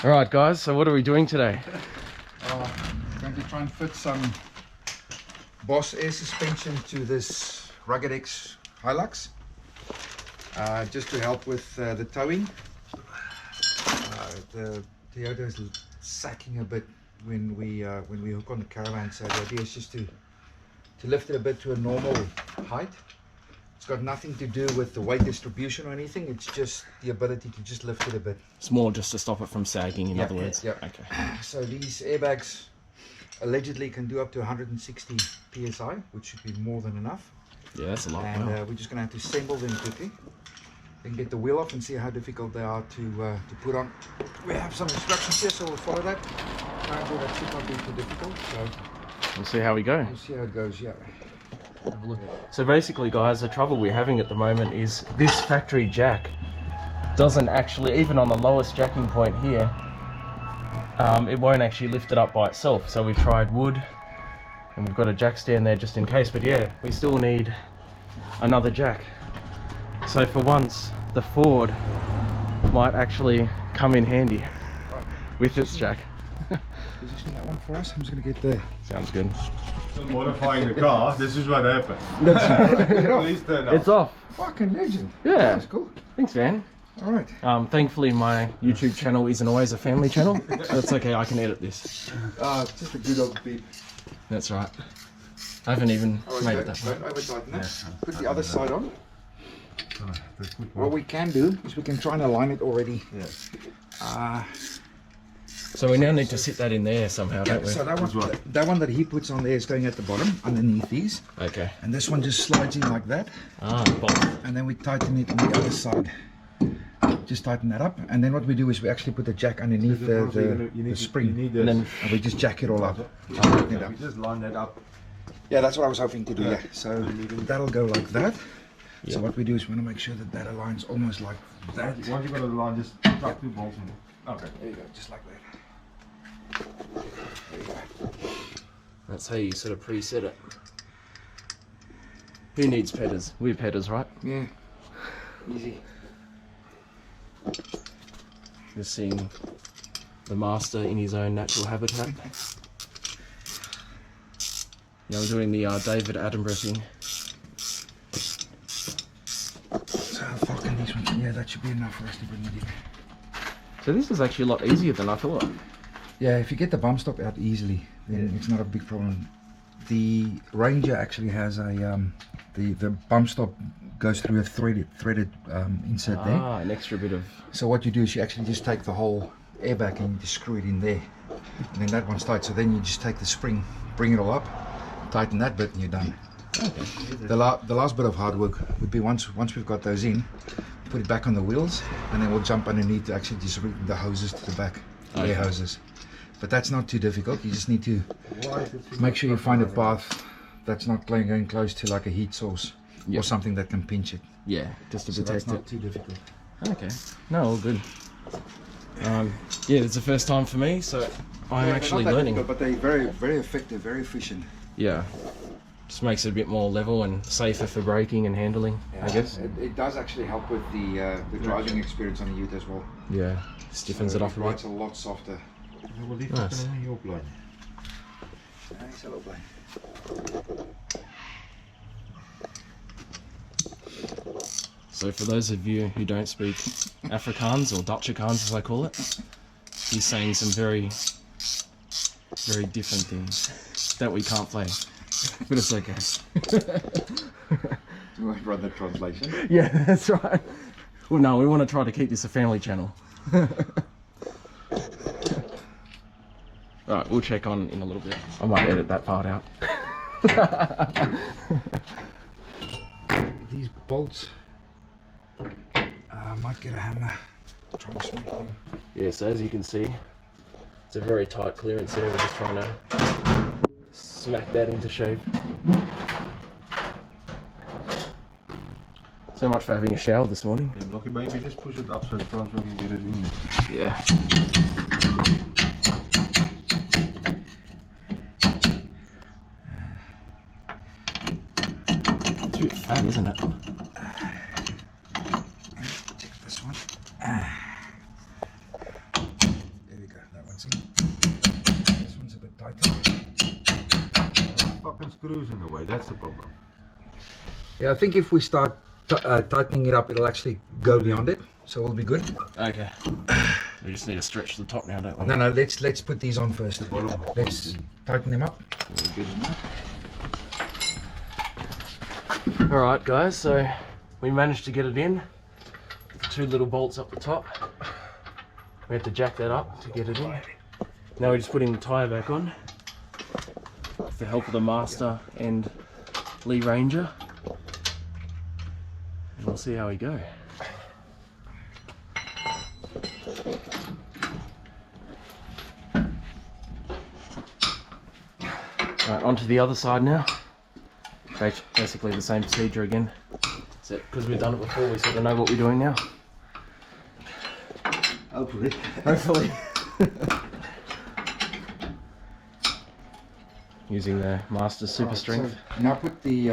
All right, guys, so what are we doing today? I'm going to try and fit some Boss air suspension to this Rugged X Hilux, just to help with the towing. The Toyota is sacking a bit when we hook on the caravan, so the idea is just to lift it a bit to a normal height. It's got nothing to do with the weight distribution or anything, it's just the ability to just lift it a bit. It's more just to stop it from sagging, in other words. Yeah. Okay. So these airbags allegedly can do up to 160 psi, which should be more than enough. Yeah, that's a lot. And Wow. we're just going to have to assemble them quickly, then get the wheel off and see how difficult they are to put on. We have some instructions here, so we'll follow that. Apparently that should not be too difficult, so We'll see how we go. we'll see how it goes. Yeah. Have a look. So basically, guys, the trouble we're having at the moment is this factory jack doesn't actually, even on the lowest jacking point here, it won't actually lift it up by itself. So we've tried wood, and we've got a jack stand there just in case. But yeah, we still need another jack. So for once, the Ford might actually come in handy with this jack. Position that one for us. I'm just going to get the... Sounds good. Modifying the car, this is what happened. Please turn off. It's off. Fucking legend. Yeah. That's cool. Thanks, man. All right. Thankfully, my YouTube channel isn't always a family channel. That's okay, I can edit this. Just a good old beep. That's right. I haven't even made it that Don't far. over tighten that. Put the other side on. What we can do is we can try and align it already. So we now need to sit that in there somehow, don't we? So that one that he puts on there is going at the bottom, underneath these. Okay. And this one just slides in like that. Ah, bolt. And then we tighten it on the other side. Just tighten that up. And then what we do is we actually put the jack underneath the spring. And then And we just jack it all up. We just line that up. Yeah, that's what I was hoping to do. Yeah. So that'll go like that. Yeah. So what we do is we want to make sure that that aligns almost like that. Once you got the line, just tuck two bolts in it. Okay. There you go, just like that. There you go. that's how you sort of preset it. Who needs pedders? We're pedders, right? Yeah. Easy. Just seeing the master in his own natural habitat. Yeah, I'm doing the David Attenborough thing. So fucking these ones. Yeah, that should be enough for us to bring it in. So this is actually a lot easier than I thought. Yeah, if you get the bump stop out easily, then it's not a big problem. The Ranger actually has a the bump stop goes through a threaded insert there. Ah, an extra bit of... So what you do is you actually just take the whole airbag and you just screw it in there, and then that one's tight. So then you just take the spring, bring it all up, tighten that bit, and you're done. Okay. The last bit of hard work would be once we've got those in, put it back on the wheels, and then we'll jump underneath to actually just route the hoses to the back, the air hoses. But that's not too difficult. You just need to make sure you find a path that's not going close to like a heat source or something that can pinch it. Yeah, just to So that's protect not it. too difficult. Okay. No, all good. Yeah, it's the first time for me, so I'm actually learning. But they're very effective, very efficient. Yeah. Just makes it a bit more level and safer for braking and handling, I guess. It does actually help with the driving experience on the ute as well. Yeah. Stiffens it up a bit. It's a lot softer. Nice. Nice hello plane. So for those of you who don't speak Afrikaans, or Dutchakaans as I call it, he's saying some very, very different things that we can't play. But it's okay. You want to run the translation? Yeah, that's right. Well, no, we want to try to keep this a family channel. Alright, we'll check on in a little bit. I might edit that part out. These bolts, I might get a hammer. Try to smack them. Yeah, so as you can see, it's a very tight clearance there. We're just trying to smack that into shape. So much for having a shower this morning. Lucky baby, just push it up so the front we can get it in there. Yeah. It's a bit fat, isn't it? Check this one. And screws in the way, that's the problem. Yeah, I think if we start tightening it up, it'll actually go beyond it, so we'll be good. Okay. We just need to stretch the top now, don't we? No, let's put these on first. Let's tighten them up. Alright guys, so we managed to get it in. 2 little bolts up the top. We had to jack that up to get it in. Now we're just putting the tyre back on with the help of the Master and Lee Ranger. And we'll see how we go. Right, onto the other side now. Basically the same procedure again. Except because we've done it before, we sort of know what we're doing now. Hopefully. Hopefully. Using the Master Super Strength. So now put the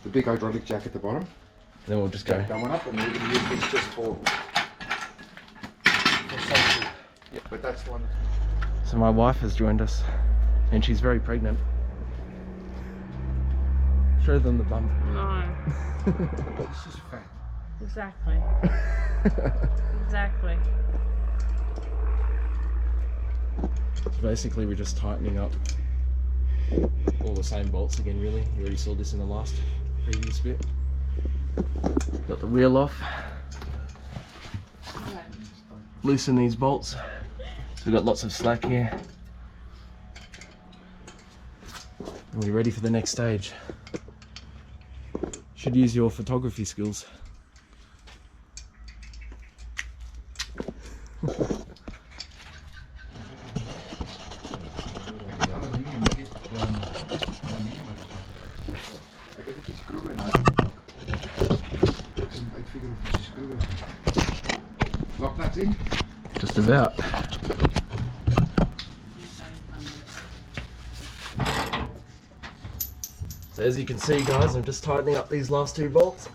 big hydraulic jack at the bottom. Then we'll just go. That one up, and we're going to use this just for safety. Yeah, but that's one. So my wife has joined us, and she's very pregnant. Show them the bump. No. It's just fat. Exactly. Exactly. Basically, we're just tightening up all the same bolts again, really. You already saw this in the last previous bit. Got the wheel off. Loosen these bolts. So we've got lots of slack here. And we're ready for the next stage. Should use your photography skills. Lock that in. Just about. So as you can see guys, I'm just tightening up these last 2 bolts.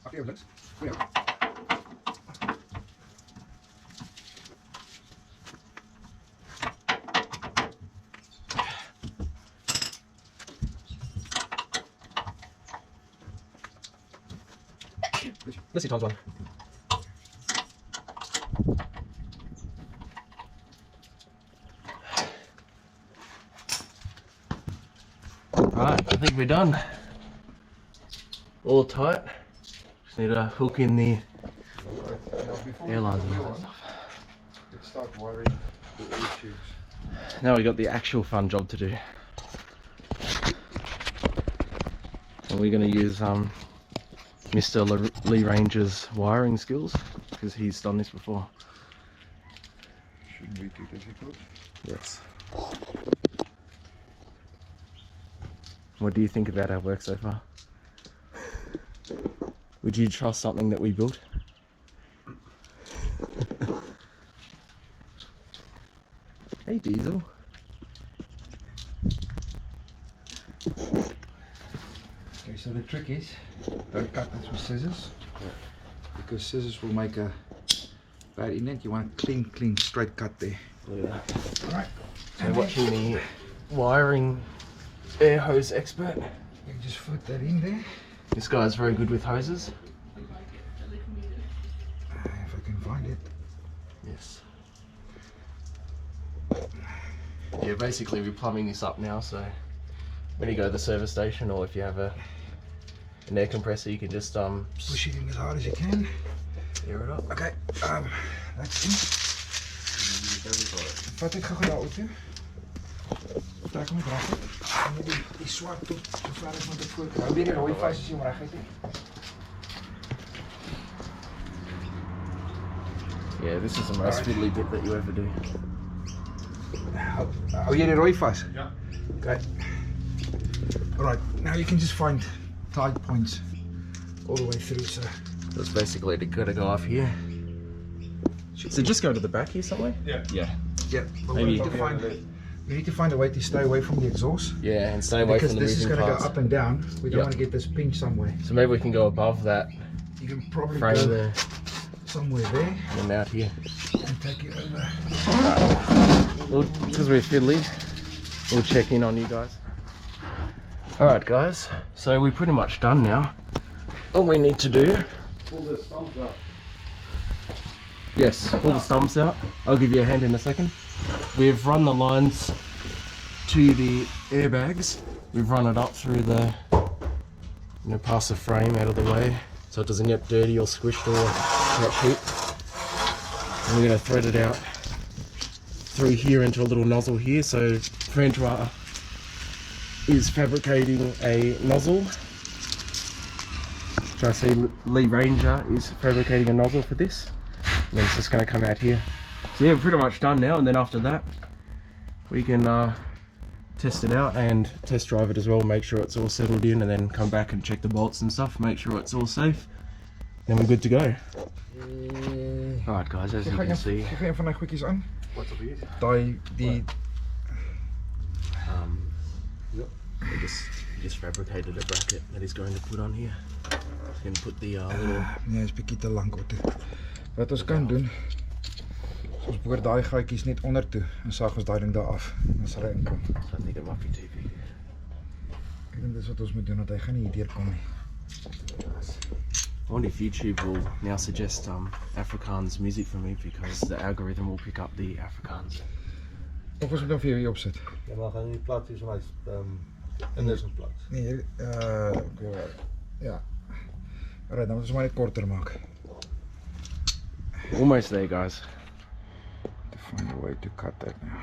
Achter je, links. Goed. Let's see times 1. Right, I think we're done. All tight. Just need to hook in the airlines and all that stuff. Let's start wiring the air tubes. Now we got the actual fun job to do. And we're going to use Mr. Lee Ranger's wiring skills, because he's done this before. Shouldn't be too difficult. Yes. What do you think about our work so far? Would you trust something that we built? Hey Diesel. Okay, so the trick is, don't cut this with scissors, because scissors will make a bad indent. You want a clean, straight cut there. Look at that. Alright. So watching the wiring air hose expert. You can just put that in there. This guy's very good with hoses. If I can find it. Yes. Yeah, basically we're plumbing this up now, so when you go to the service station, or if you have an air compressor, you can just Push it in as hard as you can. air it up. Okay, that's in. Vat ek gou daar uit toe. Trek hom reg. En die swart tot so ver as met die voor. Nou weer die rooi vas as jy hom reg het. Yeah, this is the most fiddly bit that you ever do. Hou jy die rooi vas? Ja. Okay. Alright, now you can just find tight points all the way through, so That's basically gotta go off here. So just go to the back here somewhere? Yeah. Yeah. yeah, but Maybe we need to find a way to stay away from the exhaust. Yeah, and stay away Because from the this is moving going to parts. go up and down. We don't Yep. want to get this pinch somewhere. So maybe we can go above that You can probably frame go there somewhere there and out here. and take it over. Well, because we're fiddly, we'll check in on you guys. Alright guys, so we're pretty much done now. All we need to do... Pull the stumps up. Yes, pull the stumps out. I'll give you a hand in a second. We've run the lines to the airbags. We've run it up through the, past the frame out of the way, so it doesn't get dirty or squished or catch heat. And we're going to thread it out through here into a little nozzle here. So Francois is fabricating a nozzle. So I see Lee Ranger is fabricating a nozzle for this. And then it's just going to come out here. So yeah, we're pretty much done now, and then after that we can test it out and test drive it as well, make sure it's all settled in, and then come back and check the bolts and stuff, make sure it's all safe. Then we're good to go. Alright guys, as you can see... Ek gaan een van die goedjies aan. Wat op hier? Die We just fabricated a bracket that he's going to put on here. He's going to put the little... nee, is bietjie te lank Otto. Wat ons kan doen, ons boor daai gaatjies net onder toe en sag ons daai ding daar af. Dan sal hy inkom. So I think it might be too big. Ek dink dis wat ons moet doen, want hy gaan nie hier deurkom nie. I wonder if YouTube will now suggest Afrikaans music for me, because the algorithm will pick up the Afrikaans. Of ons moet hom vir jou hier opsit. Ja, maar gaan nie plat hier so nice. En dis 'n plat. Nee, ja. Alright, dan moet ons maar net korter maak. Almost there guys. To find a way to cut that now.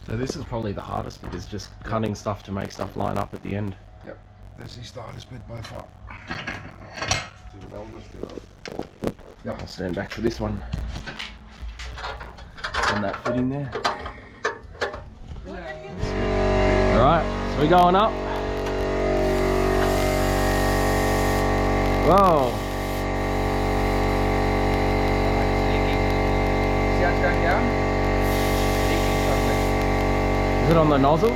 So this is probably the hardest bit, is just cutting stuff to make stuff line up at the end. Yep, that's the hardest bit by far. Yeah, I'll stand back for this one. And that fitting there. Alright, so we're going up. Whoa. See how it's going down? Is it on the nozzle?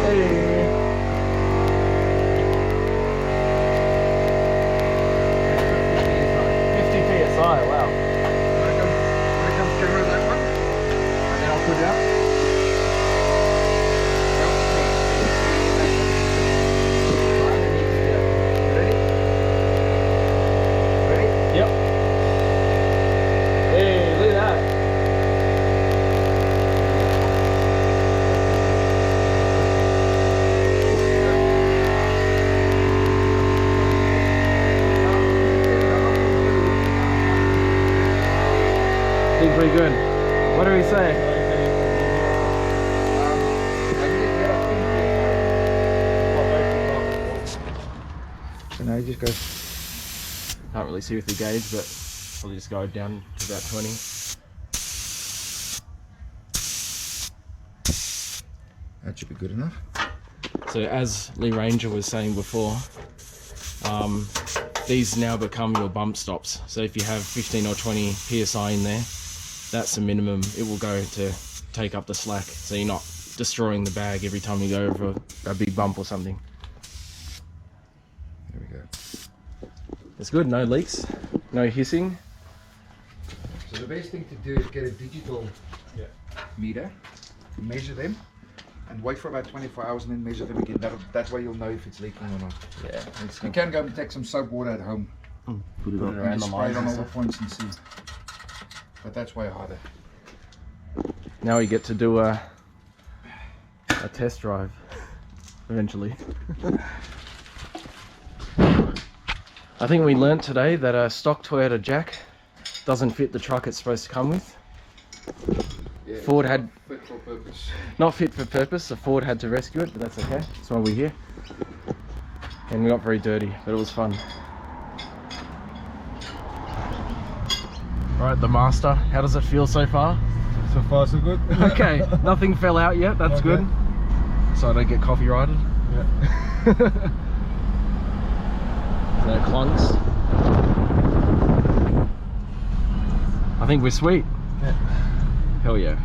Hey. 50 PSI, wow. When it comes camera that one, and then I'll put it out. Yep. Hey, look at that. Seems pretty good. What do we say? So now you just go. Can't really see with the gauge, but probably just go down to about 20. That should be good enough. So as Lee Ranger was saying before, these now become your bump stops. So if you have 15 or 20 PSI in there, that's the minimum it will go to take up the slack. So you're not destroying the bag every time you go over a big bump or something. There we go. It's good, no leaks, no hissing. So the best thing to do is get a digital meter, measure them, and wait for about 24 hours and then measure them again. That way you'll know if it's leaking or not. Yeah. You can go and take some soap water at home Put it and around just the spray lines it on and all the stuff. points and see. But that's way harder. Now we get to do a test drive eventually. I think we learnt today that a stock Toyota jack doesn't fit the truck it's supposed to come with. Yeah, Ford had fit for purpose. not fit for purpose, so Ford had to rescue it, but that's okay. That's why we're here. And we got very dirty, but it was fun. Alright, the Master, how does it feel so far? So far so good. Okay, nothing fell out yet, that's Okay. good. So I don't get copyrighted. Yeah. No clunks. I think we're sweet. Yeah. Hell yeah.